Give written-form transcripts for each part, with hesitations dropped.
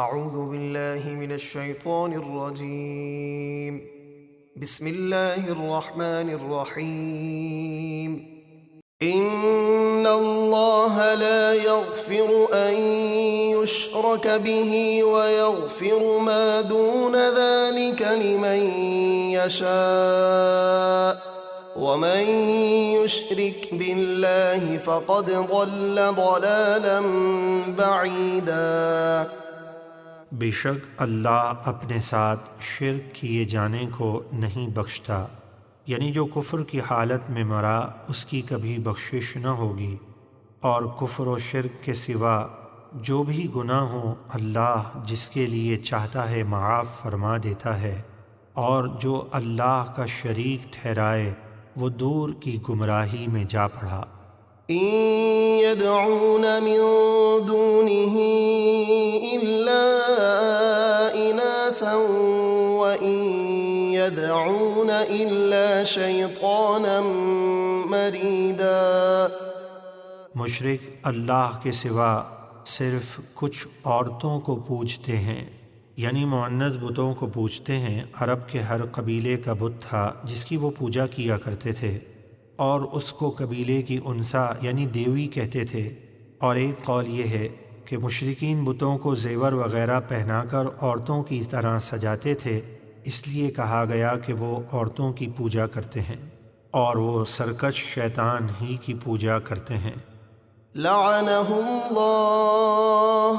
اعوذ باللہ من الشیطان الرجیم بسم اللہ الرحمن الرحیم ان اللہ لا یغفر ان یشرک به ویغفر ما دون ذلك لمن یشاء ومن يشرك بالله فقد ضل ضلالا بعيدا۔ بے شک اللہ اپنے ساتھ شرک کیے جانے کو نہیں بخشتا، یعنی جو کفر کی حالت میں مرا اس کی کبھی بخشش نہ ہوگی، اور کفر و شرک کے سوا جو بھی گناہ ہوں اللہ جس کے لیے چاہتا ہے معاف فرما دیتا ہے، اور جو اللہ کا شریک ٹھہرائے وہ دور کی گمراہی میں جا پڑا۔ إن يدعون من دونه إلا إناثا وإن يدعون إلا شيطانا مريدا۔ مشرک اللہ کے سوا صرف کچھ عورتوں کو پوجتے ہیں، یعنی مؤنث بتوں کو پوجتے ہیں۔ عرب کے ہر قبیلے کا بت تھا جس کی وہ پوجا کیا کرتے تھے، اور اس کو قبیلے کی انثی یعنی دیوی کہتے تھے۔ اور ایک قول یہ ہے کہ مشرکین بتوں کو زیور وغیرہ پہنا کر عورتوں کی طرح سجاتے تھے، اس لیے کہا گیا کہ وہ عورتوں کی پوجا کرتے ہیں، اور وہ سرکش شیطان ہی کی پوجا کرتے ہیں۔ لعنه الله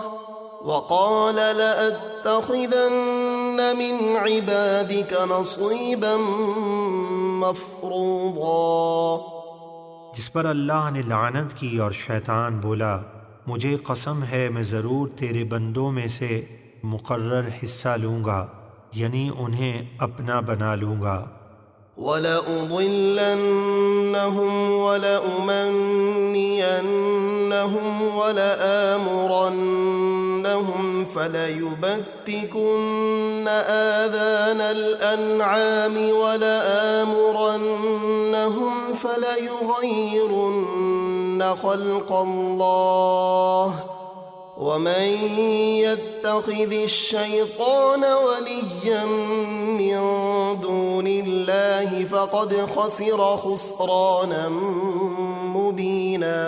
وقال لأتخذن من عبادك نصيبا مفروضا۔ جس پر اللہ نے لعنت کی اور شیطان بولا مجھے قسم ہے میں ضرور تیرے بندوں میں سے مقرر حصہ لوں گا، یعنی انہیں اپنا بنا لوں گا۔ وَلَأُضِلَّنَّهُمْ وَلَأُمَنِّيَنَّهُمْ وَلَآمُرَنَّهُمْ فَلَيُبَتِّكُنَّ آذَانَ الْأَنْعَامِ وَلَآمُرَنَّهُمْ فَلَيُغَيِّرُنَّ خَلْقَ اللَّهِ وَمَن يَتَّخِذِ الشَّيْطَانَ وَلِيًّا مِّن دُونِ اللَّهِ فَقَدْ خَسِرَ خُسْرَانًا مُّبِينًا۔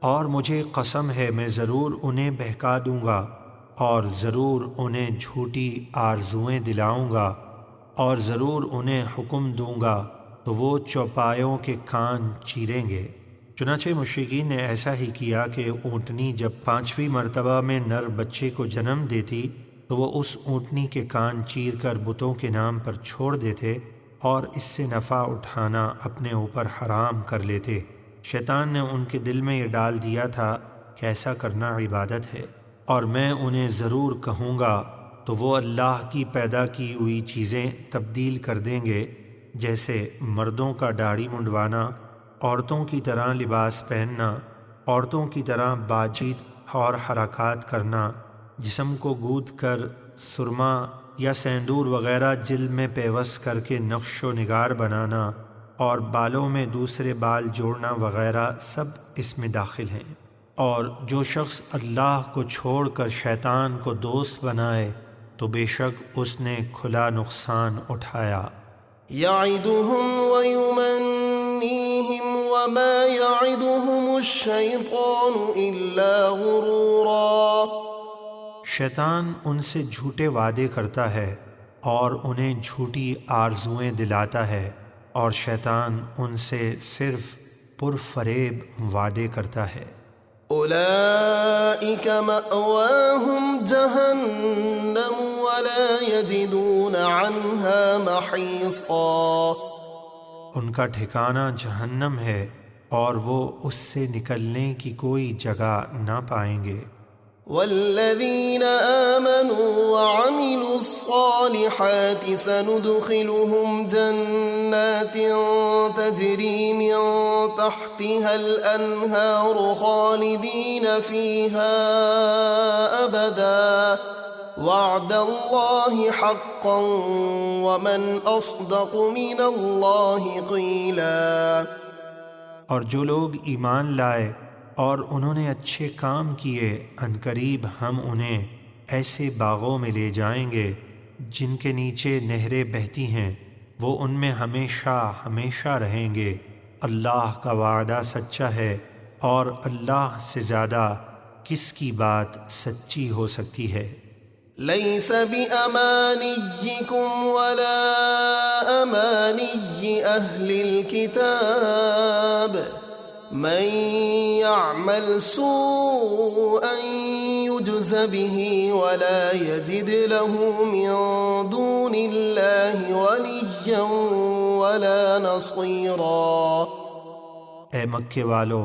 اور مجھے قسم ہے میں ضرور انہیں بہکا دوں گا، اور ضرور انہیں جھوٹی آرزوئیں دلاؤں گا، اور ضرور انہیں حکم دوں گا تو وہ چوپایوں کے کان چیریں گے۔ چنانچہ مشرکین نے ایسا ہی کیا کہ اونٹنی جب 5ویں مرتبہ میں نر بچے کو جنم دیتی تو وہ اس اونٹنی کے کان چیر کر بتوں کے نام پر چھوڑ دیتے اور اس سے نفع اٹھانا اپنے اوپر حرام کر لیتے۔ شیطان نے ان کے دل میں یہ ڈال دیا تھا کہ ایسا کرنا عبادت ہے، اور میں انہیں ضرور کہوں گا تو وہ اللہ کی پیدا کی ہوئی چیزیں تبدیل کر دیں گے، جیسے مردوں کا داڑھی منڈوانا، عورتوں کی طرح لباس پہننا، عورتوں کی طرح بات چیت اور حرکات کرنا، جسم کو گود کر سرما یا سیندور وغیرہ جلد میں پیوست کر کے نقش و نگار بنانا، اور بالوں میں دوسرے بال جوڑنا وغیرہ سب اس میں داخل ہیں۔ اور جو شخص اللہ کو چھوڑ کر شیطان کو دوست بنائے تو بے شک اس نے کھلا نقصان اٹھایا۔ يَعِدُهُمْ وَيُمَنِّيهِمْ وَمَا يَعِدُهُمُ الشَّيْطَانُ إِلَّا غُرُورًا۔ شیطان ان سے جھوٹے وعدے کرتا ہے اور انہیں جھوٹی آرزوئیں دلاتا ہے، اور شیطان ان سے صرف پرفریب وعدے کرتا ہے۔ أُولَئِكَ مَأْوَاهُمْ جَهَنَّمُ وَلَا يَجِدُونَ عَنْهَا مَحِيصًا۔ ان کا ٹھکانہ جہنم ہے اور وہ اس سے نکلنے کی کوئی جگہ نہ پائیں گے۔ والذین آمنوا وعملوا الصالحات سندخلهم جنات تجری من تحتها الانہار خالدین فیها ابدا وعد اللہ حقا ومن اصدق من اللہ قیلا۔ اور جو لوگ ایمان لائے اور انہوں نے اچھے کام کیے، عنقریب ہم انہیں ایسے باغوں میں لے جائیں گے جن کے نیچے نہریں بہتی ہیں، وہ ان میں ہمیشہ ہمیشہ رہیں گے۔ اللہ کا وعدہ سچا ہے، اور اللہ سے زیادہ کس کی بات سچی ہو سکتی ہے؟ ليس بأمانيكم ولا أماني أهل الكتاب من يعمل سوءا يجز به ولا يجد له من دون الله وليا ولا نصيرا۔ اے مکے والو،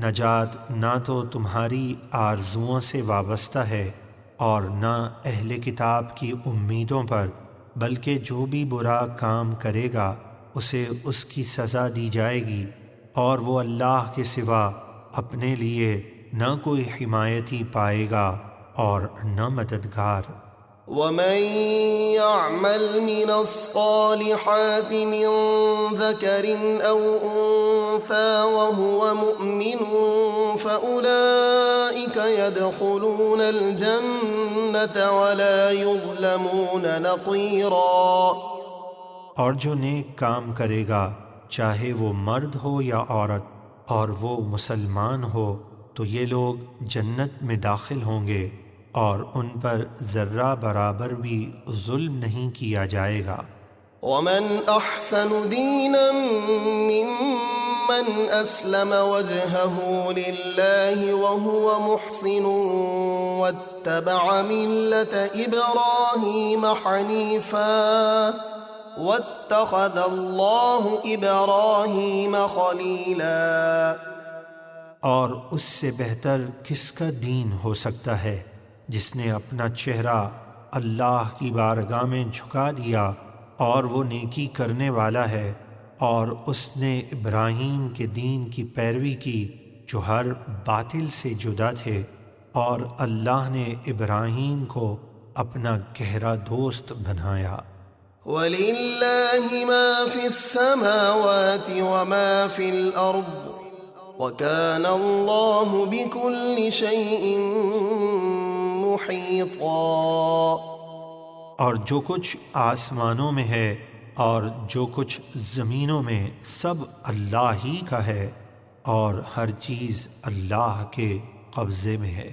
نجات نہ تو تمہاری آرزوؤں سے وابستہ ہے اور نہ اہل کتاب کی امیدوں پر، بلکہ جو بھی برا کام کرے گا اسے اس کی سزا دی جائے گی، اور وہ اللہ کے سوا اپنے لیے نہ کوئی حمایتی پائے گا اور نہ مددگار۔ ومن يعمل من الصالحات من ذكر أو أنثى وهو مؤمن فأولئك يدخلون الجنة ولا يظلمون نقيرا۔ اور جو نیک کام کرے گا، چاہے وہ مرد ہو یا عورت، اور وہ مسلمان ہو، تو یہ لوگ جنت میں داخل ہوں گے اور ان پر ذرہ برابر بھی ظلم نہیں کیا جائے گا۔ ومن احسن دینا ممن اسلم وجهه لله وهو محسن واتبع ملة ابراہیم حنیفا واتخذ اللہ ابراہیم خلیلا۔ اور اس سے بہتر کس کا دین ہو سکتا ہے جس نے اپنا چہرہ اللہ کی بارگاہ میں جھکا دیا، اور وہ نیکی کرنے والا ہے، اور اس نے ابراہیم کے دین کی پیروی کی جو ہر باطل سے جدا تھے، اور اللہ نے ابراہیم کو اپنا گہرا دوست بنایا۔ وَلِلَّهِ مَا فِي السَّمَاوَاتِ وَمَا فِي الْأَرْضِ وَكَانَ اللَّهُ بِكُلِّ شَيْءٍ محیطا۔ اور جو کچھ آسمانوں میں ہے اور جو کچھ زمینوں میں، سب اللہ ہی کا ہے، اور ہر چیز اللہ کے قبضے میں ہے۔